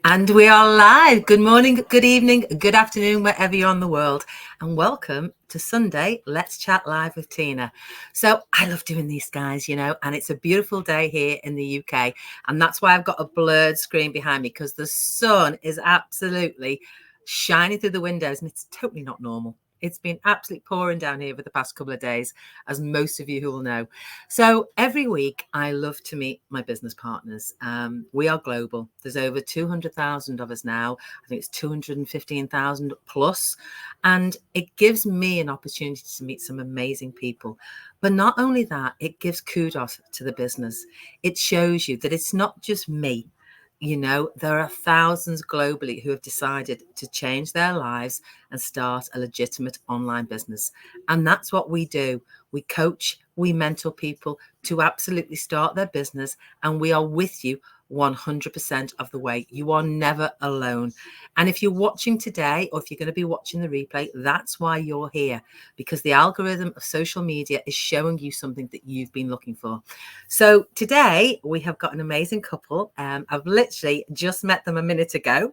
And we are live. Good morning, good evening, good afternoon, wherever you're on the world. And welcome to Sunday, Let's Chat Live with Tina. So I love doing these, guys, and it's a beautiful day here in the UK. And that's why I've got a blurred screen behind me, because the sun is absolutely shining through the windows and it's totally not normal. It's been absolutely pouring down here for the past couple of days, as most of you who will know. So every week, I love to meet my business partners. We are global. There's over 200,000 of us now. I think it's 215,000 plus. And it gives me an opportunity to meet some amazing people. But not only that, it gives kudos to the business. It shows you that it's not just me. There are thousands globally who have decided to change their lives and start a legitimate online business. And that's what we do. We coach, we mentor people to absolutely start their business, and we are with you 100% of the way. You are never alone. And if you're watching today, or if you're going to be watching the replay, that's why you're here, because the algorithm of social media is showing you something that you've been looking for. So today we have got an amazing couple. I've literally just met them a minute ago.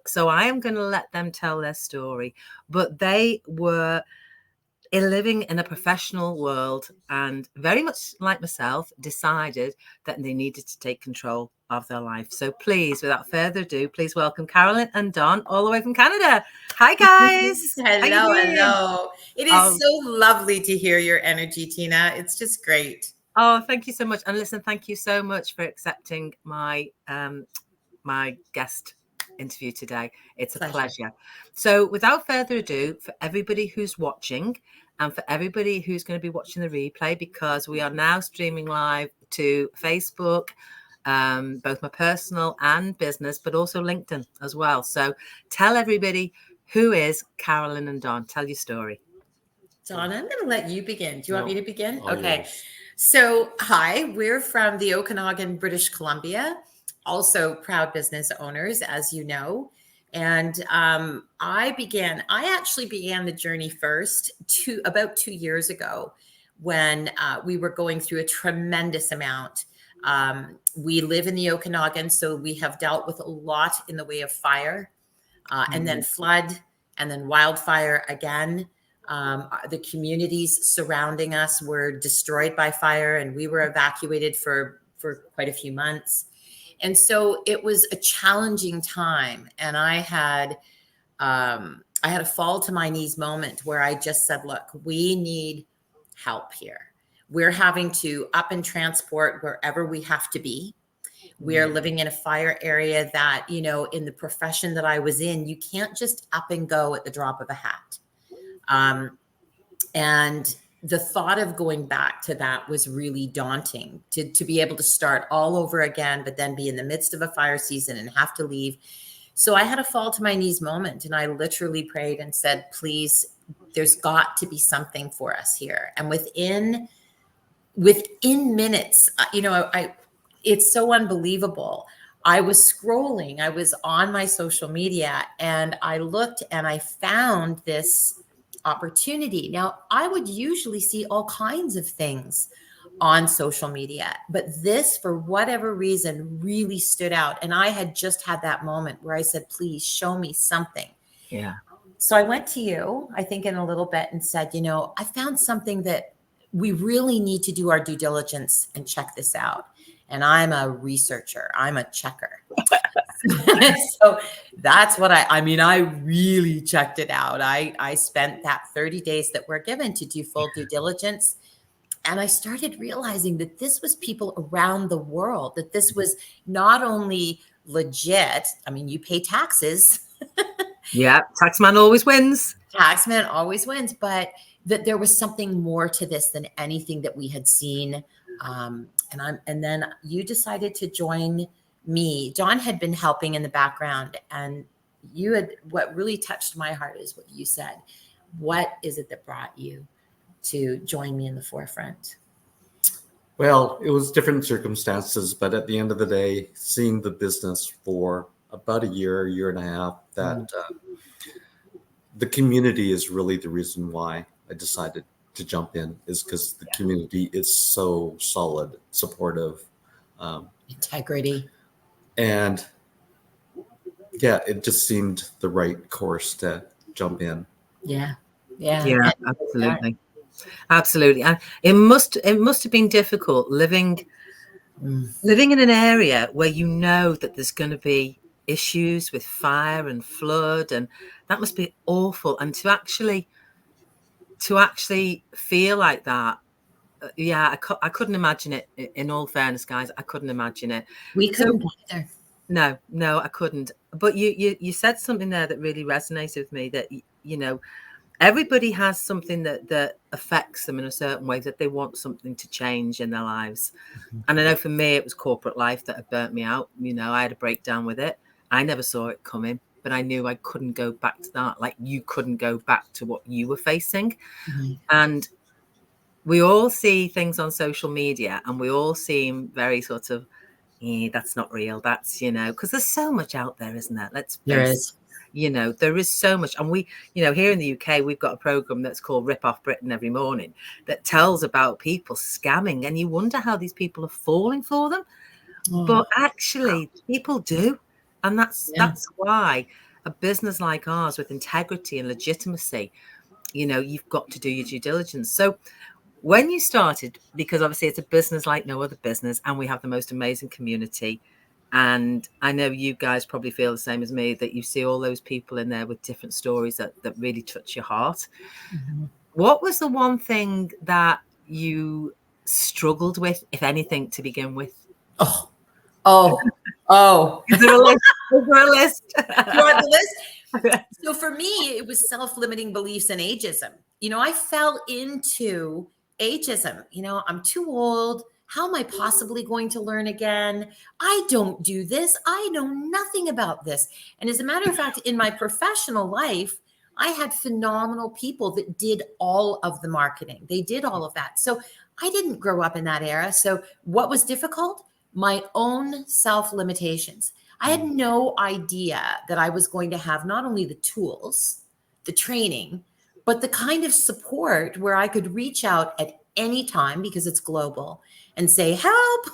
So I am going to let them tell their story, but they were living in a professional world and very much like myself decided that they needed to take control of their life. So please, without further ado, please welcome Carolyn and Don all the way from Canada. Hi guys. Hello. It is so lovely to hear your energy, Tina. It's just great. Oh, thank you so much. And listen, thank you so much for accepting my my guest interview today. It's a pleasure. So without further ado, for everybody who's watching and for everybody who's going to be watching the replay, because we are now streaming live to Facebook, both my personal and business, but also LinkedIn as well. So tell everybody, who is Carolyn and Don? Tell your story. Don, I'm going to let you begin. Do you want me to begin? Okay. Yes. So, hi, we're from the Okanagan, British Columbia, also proud business owners, as you know. And I actually began the journey first about 2 years ago when we were going through a tremendous amount. We live in the Okanagan, so we have dealt with a lot in the way of fire and then flood and then wildfire again. The communities surrounding us were destroyed by fire, and we were evacuated for quite a few months. And so it was a challenging time. And I had a fall to my knees moment where I just said, look, we need help here. We're having to up and transport wherever we have to be. We are living in a fire area that, in the profession that I was in, you can't just up and go at the drop of a hat. And the thought of going back to that was really daunting, to be able to start all over again, but then be in the midst of a fire season and have to leave. So I had a fall to my knees moment, and I literally prayed and said, please, there's got to be something for us here. And within minutes, it's so unbelievable. I was scrolling, I was on my social media, and I looked and I found this opportunity. Now, I would usually see all kinds of things on social media, but this, for whatever reason, really stood out. And I had just had that moment where I said, please show me something. Yeah. So I went to you, I think in a little bit, and said, I found something that we really need to do our due diligence and check this out. And I'm a researcher. I'm a checker. So that's what I really checked it out. I spent that 30 days that we're given to do full due diligence. And I started realizing that this was people around the world, that this was not only legit. I mean, you pay taxes. Yeah. Taxman always wins. Taxman always wins. But that there was something more to this than anything that we had seen. And then you decided to join me. John had been helping in the background, and what really touched my heart is what you said. What is it that brought you to join me in the forefront? Well, it was different circumstances, but at the end of the day, seeing the business for about a year and a half, that the community is really the reason why I decided to jump in, is because the community is so solid, supportive. Integrity. And yeah, it just seemed the right course to jump in. Yeah. Absolutely. Absolutely. And it must have been difficult living in an area where you know that there's going to be issues with fire and flood, and that must be awful. And to actually feel like that, I couldn't imagine it. In all fairness, guys, I couldn't imagine it. We couldn't either. No, I couldn't. But you said something there that really resonated with me, that everybody has something that affects them in a certain way, that they want something to change in their lives. And I know for me, it was corporate life that had burnt me out. I had a breakdown with it. I never saw it coming, but I knew I couldn't go back to that. Like you couldn't go back to what you were facing. And we all see things on social media and we all seem very sort of, that's not real. That's, because there's so much out there, isn't there? There is. There is so much. And we, here in the UK, we've got a program that's called Rip Off Britain every morning that tells about people scamming. And you wonder how these people are falling for them. But actually, people do. And that's why a business like ours with integrity and legitimacy, you've got to do your due diligence. So when you started, because obviously it's a business like no other business, and we have the most amazing community. And I know you guys probably feel the same as me, that you see all those people in there with different stories that really touch your heart. What was the one thing that you struggled with, if anything, to begin with? Is there a list? Is there a list? You want the list? So for me, it was self-limiting beliefs and ageism. I fell into ageism. I'm too old. How am I possibly going to learn again? I don't do this. I know nothing about this. And as a matter of fact, in my professional life, I had phenomenal people that did all of the marketing. They did all of that. So I didn't grow up in that era. So what was difficult? My own self-limitations. I had no idea that I was going to have not only the tools, the training, but the kind of support where I could reach out at any time, because it's global, and say, help.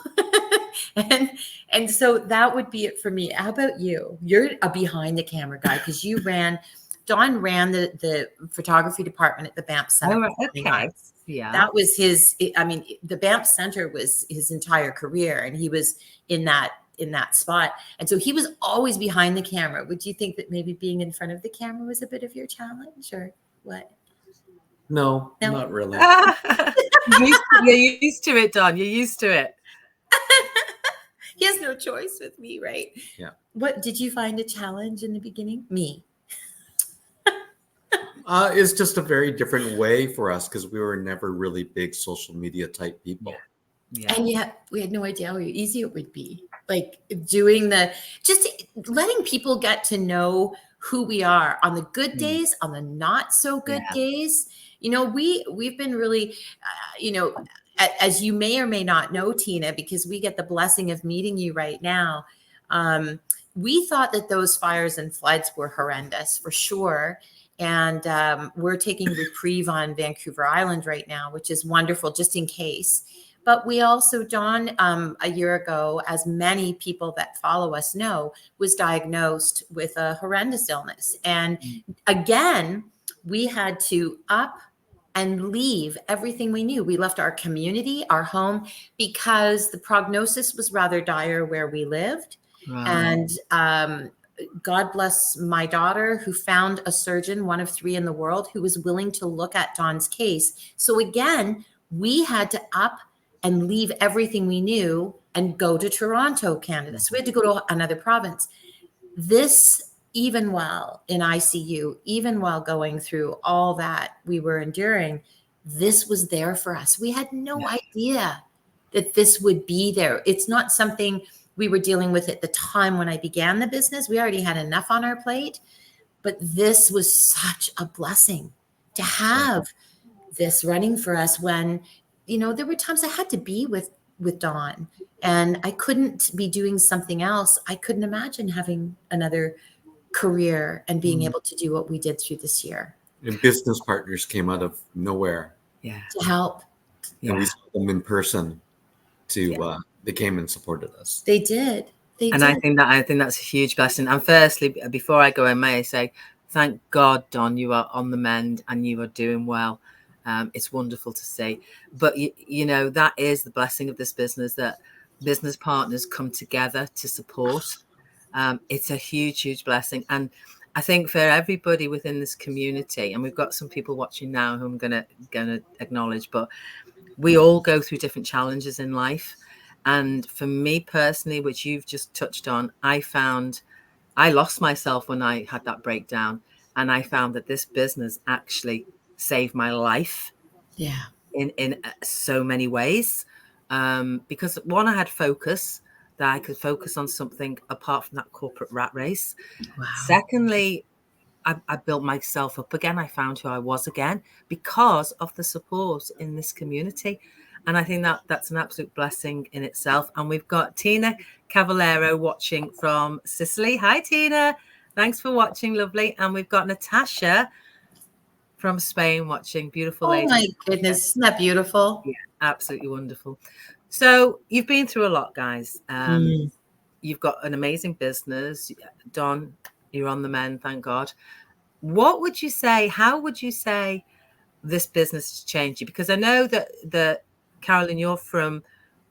and so that would be it for me. How about you? You're a behind the camera guy, because Don ran the photography department at the Banff Center. Oh, okay. Yeah. That was the Banff Center was his entire career, and he was in that spot. And so he was always behind the camera. Would you think that maybe being in front of the camera was a bit of your challenge, or what? No, not really. You're used to it, Don. You're used to it. He has no choice with me, right? Yeah. What did you find a challenge in the beginning? Me. It's just a very different way for us, because we were never really big social media type people. Yeah. And yet we had no idea how easy it would be. Like doing just letting people get to know who we are on the good days, on the not so good days. We've been really, as you may or may not know, Tina, because we get the blessing of meeting you right now. We thought that those fires and floods were horrendous for sure. And we're taking reprieve on Vancouver Island right now, which is wonderful, just in case. But we also, Don, a year ago, as many people that follow us know, was diagnosed with a horrendous illness. And again, we had to up and leave everything we knew. We left our community, our home, because the prognosis was rather dire where we lived. Wow. And God bless my daughter, who found a surgeon, one of 3 in the world, who was willing to look at Don's case. So again, we had to up and leave everything we knew and go to Toronto, Canada. So we had to go to another province. This, even while in ICU, even while going through all that we were enduring, this was there for us. We had no idea that this would be there. It's not something we were dealing with at the time when I began the business. We already had enough on our plate, but this was such a blessing to have this running for us when, there were times I had to be with Don, and I couldn't be doing something else. I couldn't imagine having another career and being able to do what we did through this year. And business partners came out of nowhere. To help. And we saw them in person they came and supported us. They did. And I think that's a huge blessing. And firstly, before I go in, may I say, thank God, Don, you are on the mend and you are doing well. It's wonderful to see. But you know, that is the blessing of this business, that business partners come together to support. It's a huge, huge blessing. And I think for everybody within this community, and we've got some people watching now who I'm gonna acknowledge, but we all go through different challenges in life. And for me personally, which you've just touched on, I lost myself when I had that breakdown. And I found that this business actually saved my life. Yeah. In so many ways. Because one, I had focus, that I could focus on something apart from that corporate rat race. Wow. Secondly, I built myself up again. I found who I was again because of the support in this community. And I think that's an absolute blessing in itself. And we've got Tina Cavallero watching from Sicily. Hi, Tina. Thanks for watching. Lovely. And we've got Natasha from Spain watching. Beautiful lady. Oh, my goodness. Isn't that beautiful? Yeah, absolutely wonderful. So you've been through a lot, guys. You've got an amazing business. Don, you're on the mend, thank God. What would you say, how would you say this business has changed you? Because I know that Carolyn, you're from,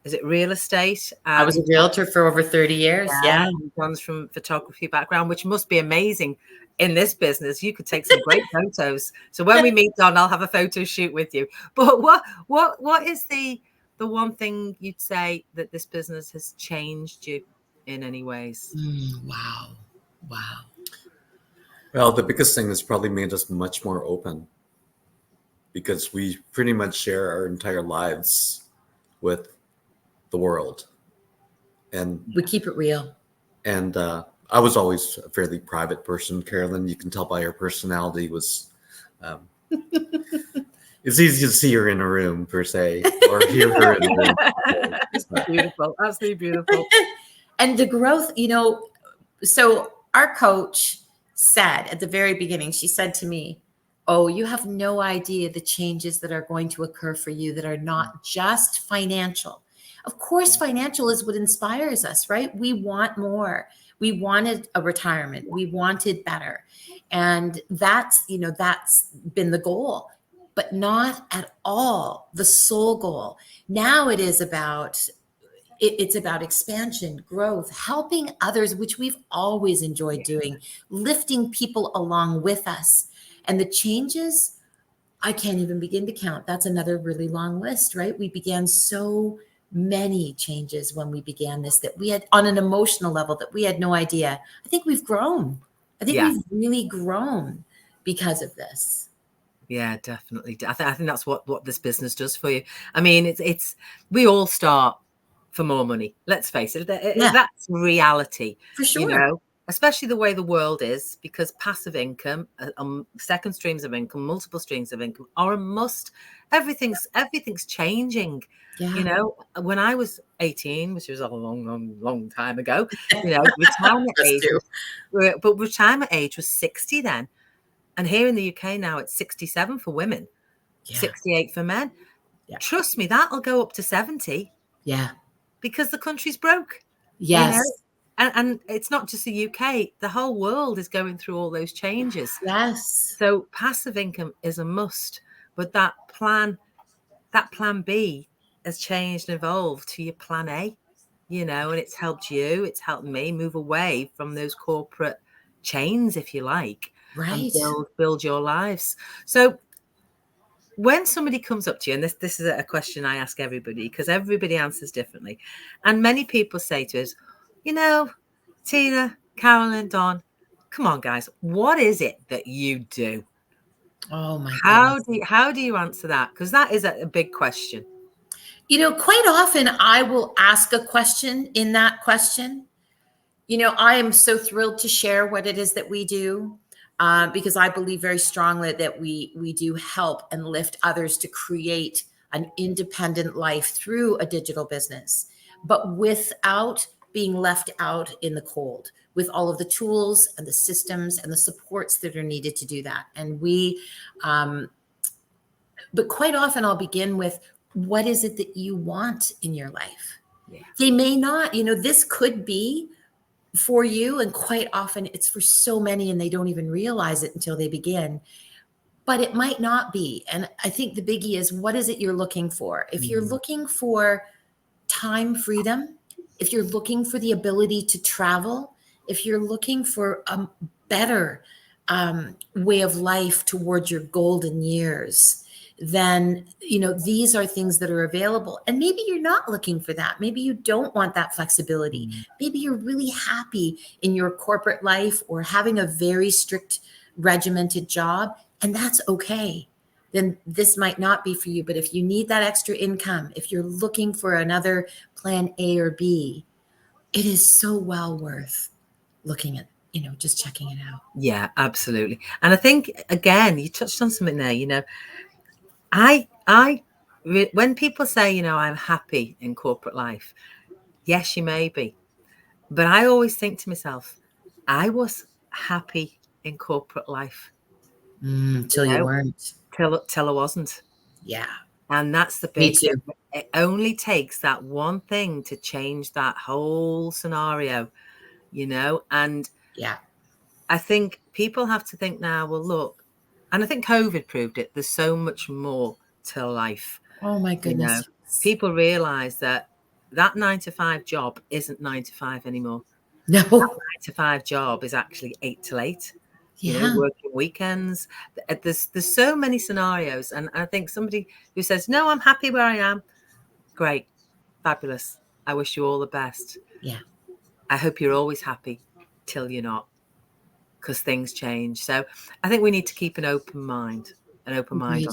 is it real estate? I was a realtor for over 30 years. Yeah. Don's from photography background, which must be amazing in this business. You could take some great photos. So when we meet Don, I'll have a photo shoot with you. But what is the one thing you'd say that this business has changed you in any ways? Wow. Well, the biggest thing has probably made us much more open, because we pretty much share our entire lives with the world. And we keep it real. And I was always a fairly private person. Carolyn, you can tell by her personality, was it's easy to see her in a room, per se, or hear her in a room. Beautiful, absolutely beautiful. And the growth, so our coach said at the very beginning, she said to me, "Oh, you have no idea the changes that are going to occur for you that are not just financial." Of course, financial is what inspires us, right? We want more. We wanted a retirement. We wanted better. And that's been the goal, but not at all the sole goal. Now it is about, it's about expansion, growth, helping others, which we've always enjoyed doing, lifting people along with us. And the changes, I can't even begin to count. That's another really long list, right? We began so many changes when we began this, that we had, on an emotional level, that we had no idea. I think we've grown. I think we've really grown because of this. Yeah, definitely. I think that's what this business does for you. I mean, it's we all start for more money. Let's face it. That's reality. For sure. Especially the way the world is, because passive income, second streams of income, multiple streams of income are a must. Everything's changing. Yeah. When I was 18, which was a long time ago, retirement age, but retirement age was 60 then. And here in the UK now, it's 67 for women, 68 for men. Yeah. Trust me, that'll go up to 70. Yeah. Because the country's broke. Yes. And it's not just the UK. The whole world is going through all those changes. Yes. So passive income is a must. But that plan B has changed and evolved to your plan A, and it's helped you. It's helped me move away from those corporate chains, if you like. Right. And build your lives. So when somebody comes up to you, and this is a question I ask everybody, because everybody answers differently. And many people say to us, Tina, Carolyn, Don, come on, guys, what is it that you do? Oh my goodness. How do you answer that? Because that is a big question. Quite often I will ask a question in that question. I am so thrilled to share what it is that we do. Because I believe very strongly that we do help and lift others to create an independent life through a digital business, but without being left out in the cold, with all of the tools and the systems and the supports that are needed to do that. And but quite often I'll begin with, what is it that you want in your life? Yeah. They may not, this could be for you, and quite often it's for so many and they don't even realize it until they begin, but it might not be. And I think the biggie is, what is it you're looking for? If you're looking for time freedom, if you're looking for the ability to travel, if you're looking for a better way of life towards your golden years, then, these are things that are available. And maybe you're not looking for that. Maybe you don't want that flexibility. Maybe you're really happy in your corporate life or having a very strict, regimented job, and that's okay. Then this might not be for you. But if you need that extra income, if you're looking for another plan A or B, it is so well worth looking at, just checking it out. Yeah, absolutely. And I think, again, you touched on something there, when people say, I'm happy in corporate life, yes, you may be. But I always think to myself, I was happy in corporate life. Till you weren't. Till I wasn't. Yeah. And that's the big thing. It only takes that one thing to change that whole scenario, and yeah, I think people have to think now, well, look, and I think COVID proved it. There's so much more to life. Oh my goodness. People realize that 9-to-5 job isn't 9 to 5 anymore. No. That 9-to-5 job is actually 8 till 8. Working weekends. There's so many scenarios. And I think somebody who says, no, I'm happy where I am. Great. Fabulous. I wish you all the best. Yeah. I hope you're always happy till you're not, because things change. So I think we need to keep an open mind on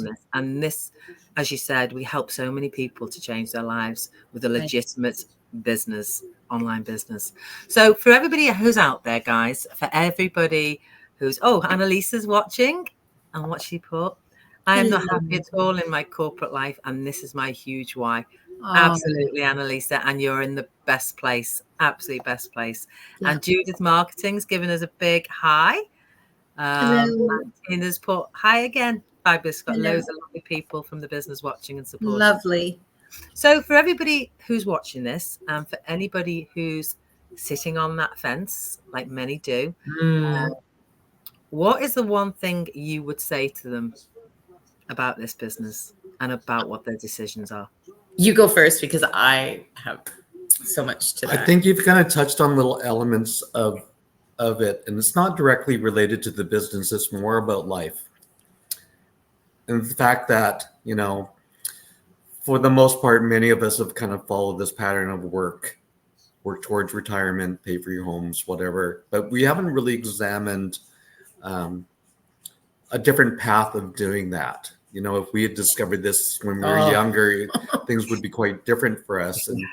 this. And this, as you said, we help so many people to change their lives with a legitimate business, online business. So for everybody who's out there, guys, for everybody who's, Annalisa's watching, and what she put, I am not happy at all in my corporate life, and this is my huge why. Absolutely, Annalisa, and you're in the best place, absolute best place. Yeah. And Judith Marketing's given us a big hi. Tina's put hi again. Fabulous. Got loads of lovely people from the business watching and supporting. Lovely. So for everybody who's watching this, and for anybody who's sitting on that fence, like many do, what is the one thing you would say to them about this business and about what their decisions are? You go first, because I have so much to that. I think you've kind of touched on little elements of it, and it's not directly related to the business. It's more about life. And the fact that, for the most part, many of us have kind of followed this pattern of work towards retirement, pay for your homes, whatever. But we haven't really examined a different path of doing that. If we had discovered this when we were younger, things would be quite different for us. And,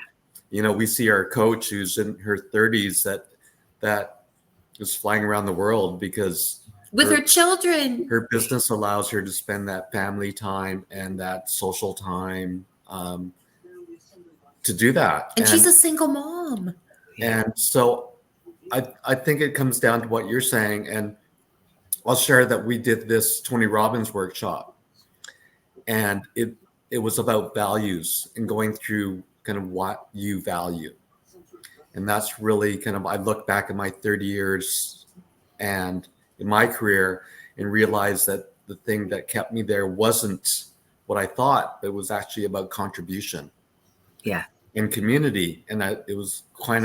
we see our coach who's in her 30s that is flying around the world because with her children, her business allows her to spend that family time and that social time to do that. And she's a single mom. And so I think it comes down to what you're saying. And I'll share that we did this Tony Robbins workshop, and it was about values and going through kind of what you value. And that's really kind of, I look back at my 30 years and in my career and realized that the thing that kept me there wasn't what I thought. It was actually about contribution. Yeah. And community. And it was quite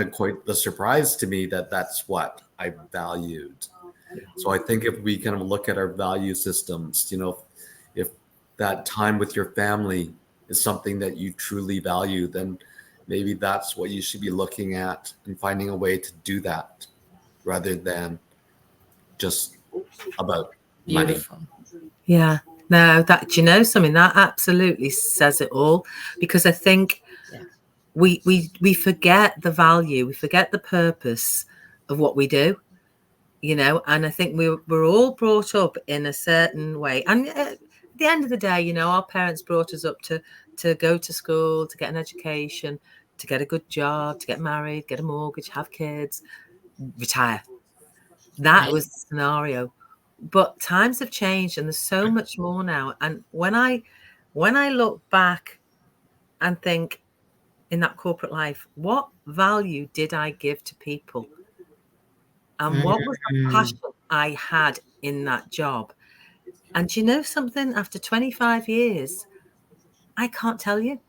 the surprise to me that that's what I valued. So I think if we kind of look at our value systems, if that time with your family is something that you truly value, then maybe that's what you should be looking at and finding a way to do that rather than just about Beautiful. money. Yeah. No, that, something that absolutely says it all, because I think we forget the value, we forget the purpose of what we do, and I think we're all brought up in a certain way. And at the end of the day, our parents brought us up to go to school, to get an education, to get a good job, to get married, get a mortgage, have kids, retire. That was the scenario. But times have changed and there's so much more now. And when I look back and think in that corporate life, what value did I give to people? and what was the passion I had in that job. And you know something? After 25 years, I can't tell you.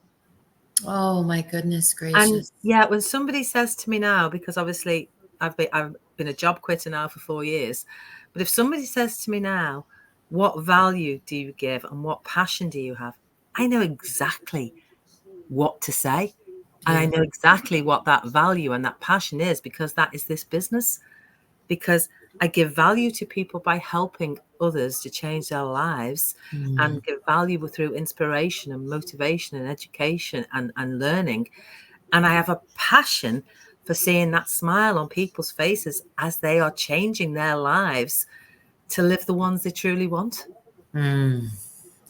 Oh my goodness And gracious. yeah, when somebody says to me now, because obviously I've been a job quitter now for 4 years, but if somebody says to me now, what value do you give and what passion do you have? I know exactly what to say. And I know exactly what that value and that passion is, because that is this business. Because I give value to people by helping others to change their lives, and give value through inspiration and motivation and education and learning. And I have a passion for seeing that smile on people's faces as they are changing their lives to live the ones they truly want. And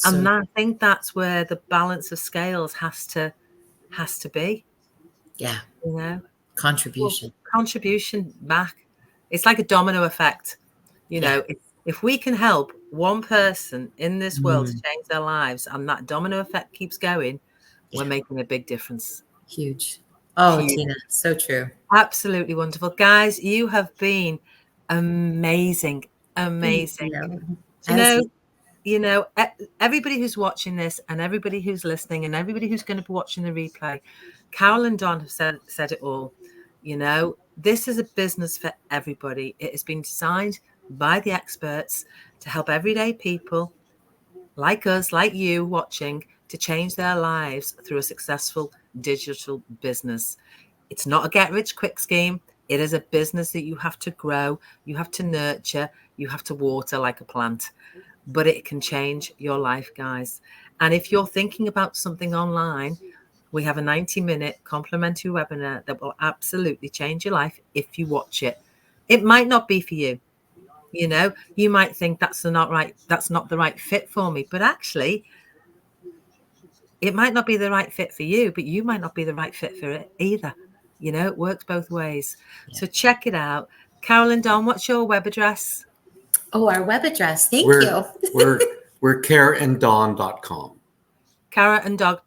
I think that's where the balance of scales has to be. Yeah. You know, Contribution. contribution back. It's like a domino effect. You know, if we can help one person in this world to change their lives, and that domino effect keeps going, we're making a big difference. Huge. Oh, Huge. Tina, so true. Absolutely wonderful. Guys, you have been amazing. Amazing. You know, everybody who's watching this and everybody who's listening and everybody who's going to be watching the replay, Carol and Don have said it all. You know, this is a business for everybody. It has been designed by the experts to help everyday people like us, like you watching, to change their lives through a successful digital business. It's not a get rich quick scheme. It is a business that you have to grow, you have to nurture, you have to water like a plant. But it can change your life, guys. And if you're thinking about something online, we have a 90-minute complimentary webinar that will absolutely change your life if you watch it. It might not be for you. You know, you might think that's not the right fit for me. But actually, it might not be the right fit for you, but you might not be the right fit for it either. You know, it works both ways. So check it out. Carol and Don, what's your web address? Oh, our web address. Thank you. We're careanddon.com. Cara and Don.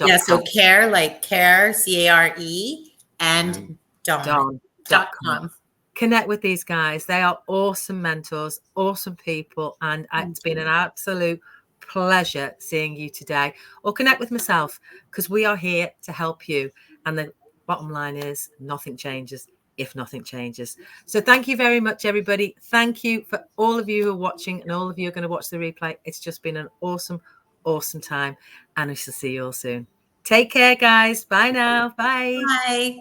Yeah, so care, like care, CARE, and Don.com. Connect with these guys. They are awesome mentors, awesome people, and it's been an absolute pleasure seeing you today. Or connect with myself, because we are here to help you. And the bottom line is nothing changes if nothing changes. So thank you very much, everybody. Thank you for all of you who are watching and all of you who are going to watch the replay. It's just been an awesome time, and we shall see you all soon. Take care, guys. Bye now. Bye. Bye.